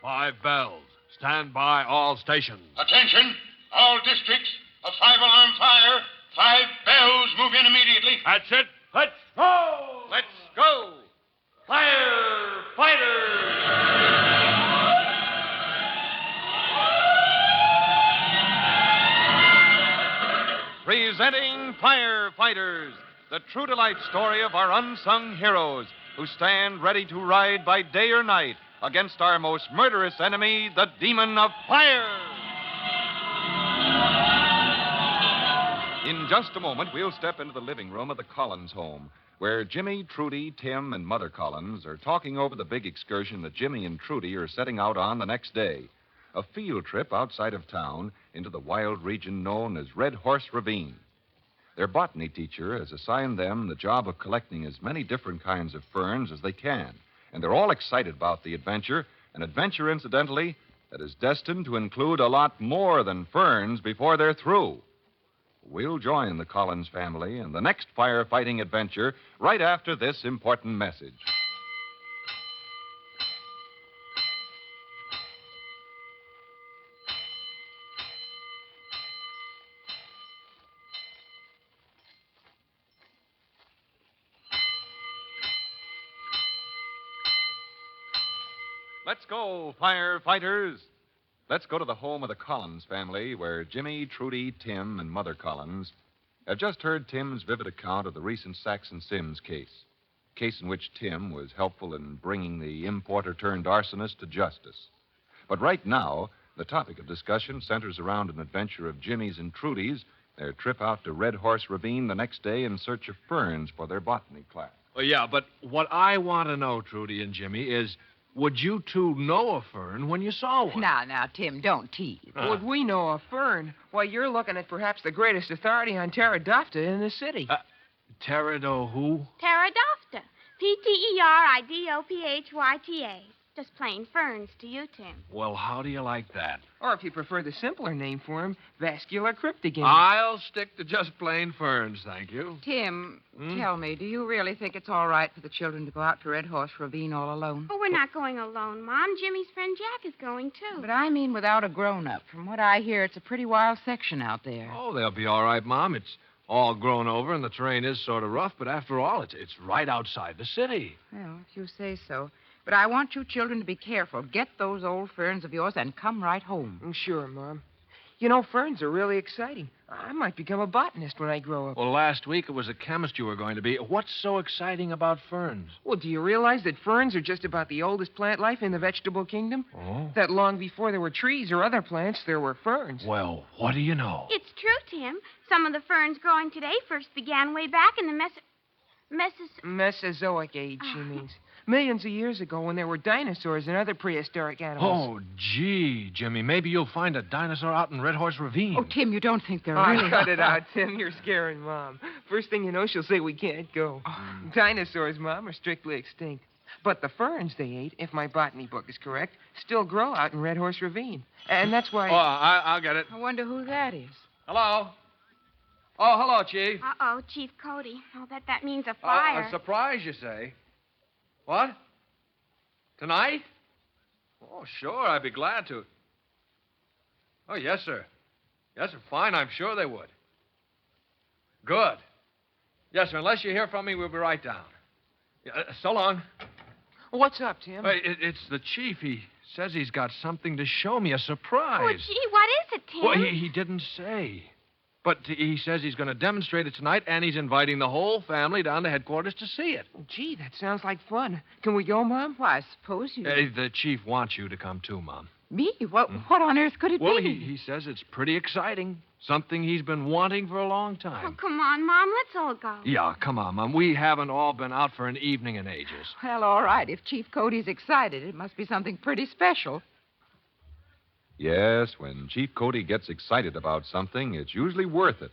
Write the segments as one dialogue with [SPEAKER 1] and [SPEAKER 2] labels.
[SPEAKER 1] 5 bells. Stand by all stations.
[SPEAKER 2] Attention, all districts. A 5-alarm fire. 5 bells. Move in immediately.
[SPEAKER 1] That's it. Let's go!
[SPEAKER 2] Let's go.
[SPEAKER 3] Presenting Firefighters, the true to life story of our unsung heroes who stand ready to ride by day or night against our most murderous enemy, the demon of fire. In just a moment, we'll step into the living room of the Collins home, where Jimmy, Trudy, Tim, and Mother Collins are talking over the big excursion that Jimmy and Trudy are setting out on the next day. A field trip outside of town into the wild region known as Red Horse Ravine. Their botany teacher has assigned them the job of collecting as many different kinds of ferns as they can, and they're all excited about the adventure, an adventure, incidentally, that is destined to include a lot more than ferns before they're through. We'll join the Collins family in the next firefighting adventure right after this important message. Let's go, firefighters. Let's go to the home of the Collins family, where Jimmy, Trudy, Tim, and Mother Collins have just heard Tim's vivid account of the recent Saxon Sims case in which Tim was helpful in bringing the importer-turned-arsonist to justice. But right now, the topic of discussion centers around an adventure of Jimmy's and Trudy's, their trip out to Red Horse Ravine the next day in search of ferns for their botany class.
[SPEAKER 1] Well, yeah, but what I want to know, Trudy and Jimmy, is would you two know a fern when you saw one?
[SPEAKER 4] Now, Tim, don't tease.
[SPEAKER 5] Would we know a fern? Why, you're looking at perhaps the greatest authority on pterodopta in the city.
[SPEAKER 1] Pterido who?
[SPEAKER 6] Pterodopta. Pteridophyta. Just plain ferns to you, Tim.
[SPEAKER 1] Well, how do you like that?
[SPEAKER 5] Or if you prefer the simpler name for him, vascular cryptogamia.
[SPEAKER 1] I'll stick to just plain ferns, thank you.
[SPEAKER 4] Tim, tell me, do you really think it's all right for the children to go out to Red Horse Ravine all alone?
[SPEAKER 6] Oh, we're not going alone, Mom. Jimmy's friend Jack is going, too.
[SPEAKER 4] But I mean without a grown-up. From what I hear, it's a pretty wild section out there.
[SPEAKER 1] Oh, they'll be all right, Mom. It's all grown over, and the terrain is sort of rough, but after all, it's right outside the city.
[SPEAKER 4] Well, if you say so. But I want you children to be careful. Get those old ferns of yours and come right home.
[SPEAKER 5] Sure, Mom. You know, ferns are really exciting. I might become a botanist when I grow up.
[SPEAKER 1] Well, last week it was a chemist you were going to be. What's so exciting about ferns?
[SPEAKER 5] Well, do you realize that ferns are just about the oldest plant life in the vegetable kingdom?
[SPEAKER 1] Oh?
[SPEAKER 5] That long before there were trees or other plants, there were ferns.
[SPEAKER 1] Well, what do you know?
[SPEAKER 6] It's true, Tim. Some of the ferns growing today first began way back in the
[SPEAKER 5] Mesozoic age, she means. Millions of years ago when there were dinosaurs and other prehistoric animals.
[SPEAKER 1] Oh, gee, Jimmy, maybe you'll find a dinosaur out in Red Horse Ravine.
[SPEAKER 4] Oh, Tim, you don't think they're really...
[SPEAKER 5] Cut it out, Tim. You're scaring Mom. First thing you know, she'll say we can't go. Dinosaurs, Mom, are strictly extinct. But the ferns they ate, if my botany book is correct, still grow out in Red Horse Ravine. And that's why...
[SPEAKER 1] Oh, I'll get it.
[SPEAKER 4] I wonder who that is.
[SPEAKER 1] Hello? Oh, hello, Chief.
[SPEAKER 6] Uh-oh, Chief Cody. I'll bet that means a fire.
[SPEAKER 1] A surprise, you say? What? Tonight? Oh, sure, I'd be glad to. Oh, yes, sir. Yes, sir, fine, I'm sure they would. Good. Yes, sir, unless you hear from me, we'll be right down. Yeah, so long.
[SPEAKER 5] What's up, Tim?
[SPEAKER 1] It's the chief. He says he's got something to show me, a surprise.
[SPEAKER 6] Oh, gee, what is it, Tim?
[SPEAKER 1] Well, he didn't say. But he says he's going to demonstrate it tonight, and he's inviting the whole family down to headquarters to see it.
[SPEAKER 5] Gee, that sounds like fun. Can we go, Mom?
[SPEAKER 4] Why, I suppose you...
[SPEAKER 1] The chief wants you to come, too, Mom.
[SPEAKER 4] Me? What on earth could it
[SPEAKER 1] Well,
[SPEAKER 4] be?
[SPEAKER 1] he says it's pretty exciting. Something he's been wanting for a long
[SPEAKER 6] Oh,
[SPEAKER 1] time.
[SPEAKER 6] come on, Mom. Let's all go.
[SPEAKER 1] Yeah, come on, Mom. We haven't all been out for an evening in ages.
[SPEAKER 4] Well, all right. If Chief Cody's excited, it must be something pretty special.
[SPEAKER 3] Yes, when Chief Cody gets excited about something, it's usually worth it.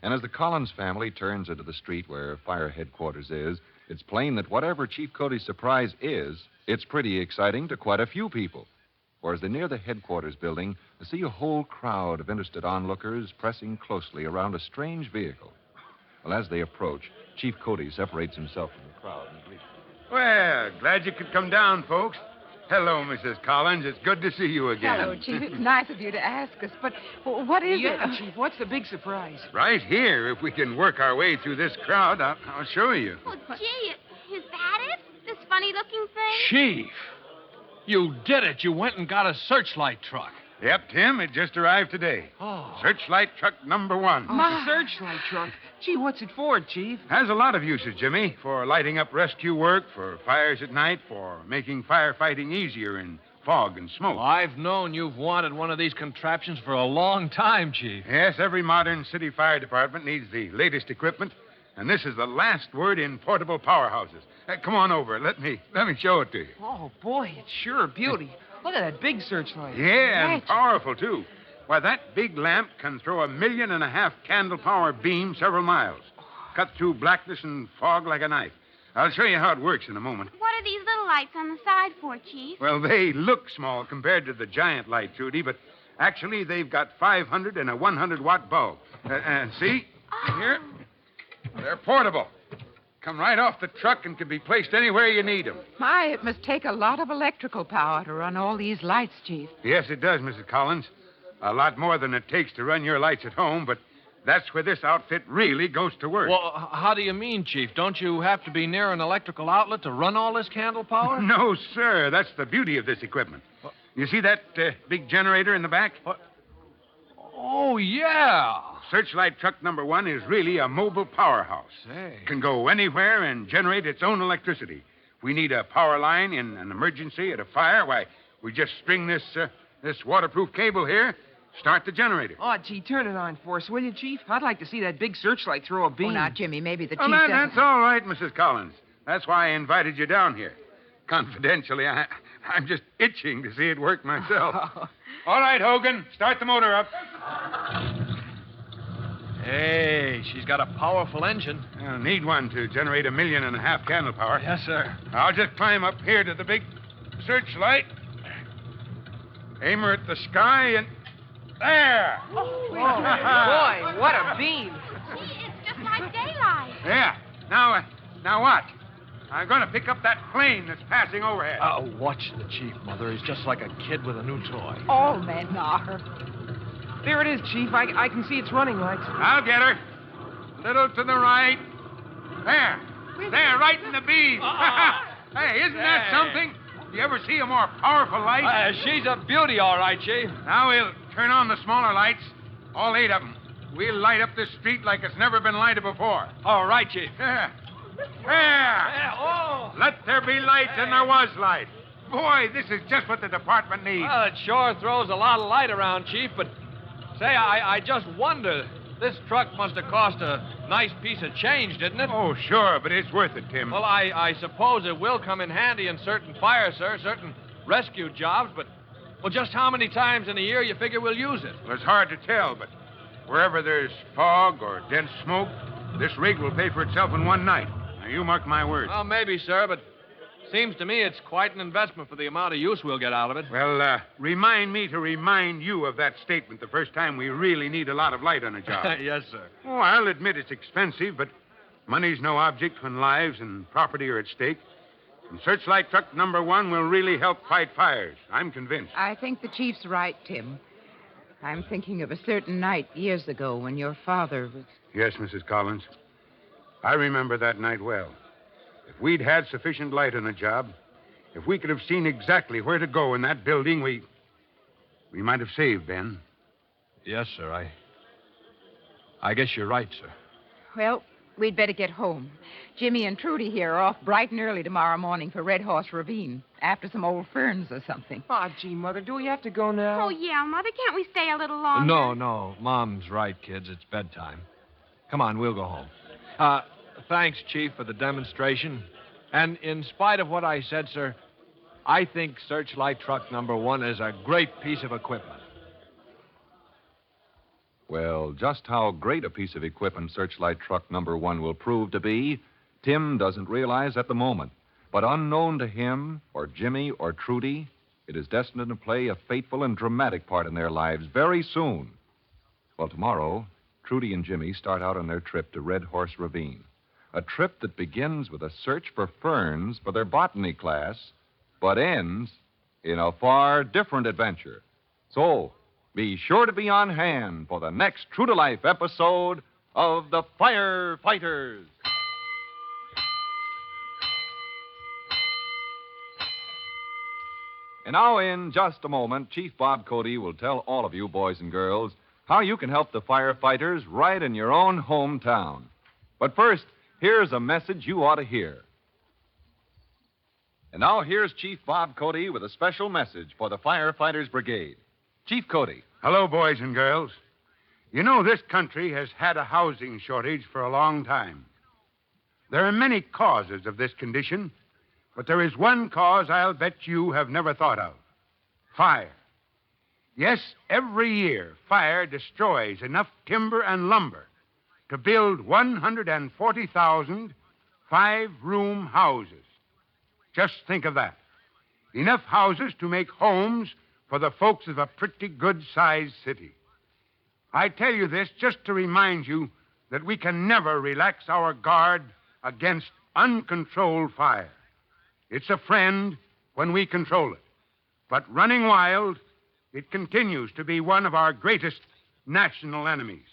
[SPEAKER 3] And as the Collins family turns into the street where fire headquarters is, it's plain that whatever Chief Cody's surprise is, it's pretty exciting to quite a few people. For as they near the headquarters building, they see a whole crowd of interested onlookers pressing closely around a strange vehicle. Well, as they approach, Chief Cody separates himself from the crowd and greets them.
[SPEAKER 2] Well, glad you could come down, folks.
[SPEAKER 7] Hello, Mrs. Collins. It's good to see you again.
[SPEAKER 4] Hello, Chief. It's nice of you to ask us, but what is
[SPEAKER 5] Yeah,
[SPEAKER 4] it?
[SPEAKER 5] Chief, what's the big surprise?
[SPEAKER 7] Right here. If we can work our way through this crowd, I'll show you.
[SPEAKER 6] Oh, gee, is that it? This funny-looking thing?
[SPEAKER 1] Chief, you did it. You went and got a searchlight truck.
[SPEAKER 7] Yep, Tim, it just arrived today.
[SPEAKER 1] Oh.
[SPEAKER 7] Searchlight truck number 1.
[SPEAKER 5] The searchlight truck. Gee, what's it for, Chief?
[SPEAKER 7] Has a lot of uses, Jimmy. For lighting up rescue work, for fires at night, for making firefighting easier in fog and smoke.
[SPEAKER 1] Well, I've known you've wanted one of these contraptions for a long time, Chief.
[SPEAKER 7] Yes, every modern city fire department needs the latest equipment, and this is the last word in portable powerhouses. Come on over. Let me show it to you.
[SPEAKER 5] Oh, boy, it's sure a beauty. Look at that big searchlight.
[SPEAKER 7] Yeah,
[SPEAKER 4] Right.
[SPEAKER 7] and powerful, too. Why, that big lamp can throw 1.5 million candle power beam several miles. Cut through blackness and fog like a knife. I'll show you how it works in a moment.
[SPEAKER 6] What are these little lights on the side for, Chief?
[SPEAKER 7] Well, they look small compared to the giant light, Trudy, but actually they've got 500 and a 100-watt bulb. And see? Here. They're portable. Come right off the truck and can be placed anywhere you need them.
[SPEAKER 4] My, it must take a lot of electrical power to run all these lights, Chief.
[SPEAKER 7] Yes, it does, Mrs. Collins. A lot more than it takes to run your lights at home, but that's where this outfit really goes to work.
[SPEAKER 1] Well, how do you mean, Chief? Don't you have to be near an electrical outlet to run all this candle power?
[SPEAKER 7] No, sir. That's the beauty of this equipment. You see that big generator in the back?
[SPEAKER 1] Oh, yeah.
[SPEAKER 7] Searchlight truck number 1 is really a mobile powerhouse.
[SPEAKER 1] Say.
[SPEAKER 7] Can go anywhere and generate its own electricity. If we need a power line in an emergency at a fire, why, we just string this waterproof cable here, start the generator.
[SPEAKER 5] Oh, gee, turn it on for us, will you, Chief? I'd like to see that big searchlight throw a beam.
[SPEAKER 4] Oh, now, Jimmy, maybe the
[SPEAKER 7] Oh,
[SPEAKER 4] Chief
[SPEAKER 7] that,
[SPEAKER 4] doesn't...
[SPEAKER 7] that's all right, Mrs. Collins. That's why I invited you down here. Confidentially, I'm just itching to see it work myself. All right, Hogan, start the motor up.
[SPEAKER 1] Hey, she's got a powerful engine.
[SPEAKER 7] I'll need one to generate 1.5 million candle power.
[SPEAKER 1] Yes, sir.
[SPEAKER 7] I'll just climb up here to the big searchlight. Aim her at the sky and... There!
[SPEAKER 5] Oh, boy, what a beam.
[SPEAKER 6] Gee, it's just like daylight.
[SPEAKER 7] Yeah. Now what? I'm going to pick up that plane that's passing overhead.
[SPEAKER 1] Watch the Chief, Mother. He's just like a kid with a new toy.
[SPEAKER 4] All men are.
[SPEAKER 5] There it is, Chief. I can see its running lights.
[SPEAKER 7] I'll get her. Little to the right. There. There, right in the beam. Hey, isn't that something? You ever see a more powerful light?
[SPEAKER 1] She's a beauty, all right, Chief.
[SPEAKER 7] Now we'll turn on the smaller lights. All 8 of them. We'll light up this street like it's never been lighted before.
[SPEAKER 1] All right, Chief.
[SPEAKER 7] There. Let there be light, and there was light. Boy, this is just what the department needs.
[SPEAKER 1] Well, it sure throws a lot of light around, Chief, but say, I just wonder. This truck must have cost a nice piece of change, didn't it?
[SPEAKER 7] Oh, sure, but it's worth it, Tim.
[SPEAKER 1] Well, I suppose it will come in handy in certain fires, sir, certain rescue jobs, but, well, just how many times in a year you figure we'll use it?
[SPEAKER 7] Well, it's hard to tell, but wherever there's fog or dense smoke, this rig will pay for itself in one night. Now, you mark my words.
[SPEAKER 1] Well, maybe, sir, but seems to me it's quite an investment for the amount of use we'll get out of it.
[SPEAKER 7] Well, remind me to remind you of that statement the first time we really need a lot of light on a job.
[SPEAKER 1] Yes, sir.
[SPEAKER 7] Oh, I'll admit it's expensive, but money's no object when lives and property are at stake. And searchlight truck number 1 will really help fight fires. I'm convinced.
[SPEAKER 4] I think the Chief's right, Tim. I'm thinking of a certain night years ago when your father was...
[SPEAKER 7] Yes, Mrs. Collins. I remember that night well. If we'd had sufficient light on the job, if we could have seen exactly where to go in that building, we might have saved Ben.
[SPEAKER 1] Yes, sir. I guess you're right, sir.
[SPEAKER 4] Well, we'd better get home. Jimmy and Trudy here are off bright and early tomorrow morning for Red Horse Ravine, after some old ferns or something.
[SPEAKER 5] Oh, gee, Mother, do we have to go now?
[SPEAKER 6] Oh, yeah, Mother. Can't we stay a little longer?
[SPEAKER 1] No. Mom's right, kids. It's bedtime. Come on, we'll go home. Thanks, Chief, for the demonstration. And in spite of what I said, sir, I think Searchlight Truck number 1 is a great piece of equipment.
[SPEAKER 3] Well, just how great a piece of equipment Searchlight Truck number 1 will prove to be, Tim doesn't realize at the moment. But unknown to him, or Jimmy, or Trudy, it is destined to play a fateful and dramatic part in their lives very soon. Well, tomorrow, Trudy and Jimmy start out on their trip to Red Horse Ravine. A trip that begins with a search for ferns for their botany class, but ends in a far different adventure. So, be sure to be on hand for the next true to life episode of The Firefighters. And now, in just a moment, Chief Bob Cody will tell all of you, boys and girls, how you can help the firefighters right in your own hometown. But first, here's a message you ought to hear. And now, here's Chief Bob Cody with a special message for the Firefighters Brigade. Chief Cody.
[SPEAKER 7] Hello, boys and girls. You know, this country has had a housing shortage for a long time. There are many causes of this condition, but there is one cause I'll bet you have never thought of. Fire. Yes, every year, fire destroys enough timber and lumber to build 140,000 five-room houses. Just think of that. Enough houses to make homes for the folks of a pretty good-sized city. I tell you this just to remind you that we can never relax our guard against uncontrolled fire. It's a friend when we control it. But running wild, it continues to be one of our greatest national enemies.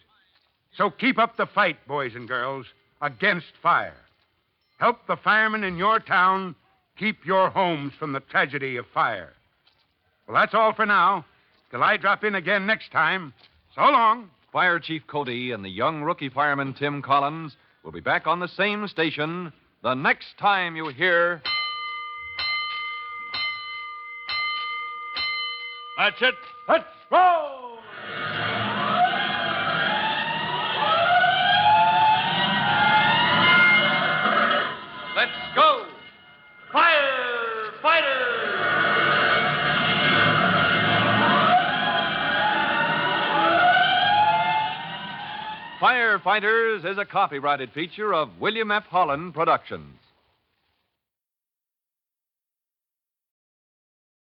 [SPEAKER 7] So keep up the fight, boys and girls, against fire. Help the firemen in your town keep your homes from the tragedy of fire. Well, that's all for now. Till I drop in again next time. So long.
[SPEAKER 3] Fire Chief Cody and the young rookie fireman Tim Collins will be back on the same station the next time you hear...
[SPEAKER 2] That's it. Let's roll!
[SPEAKER 1] Let's go! Firefighters!
[SPEAKER 3] Firefighters is a copyrighted feature of William F. Holland Productions.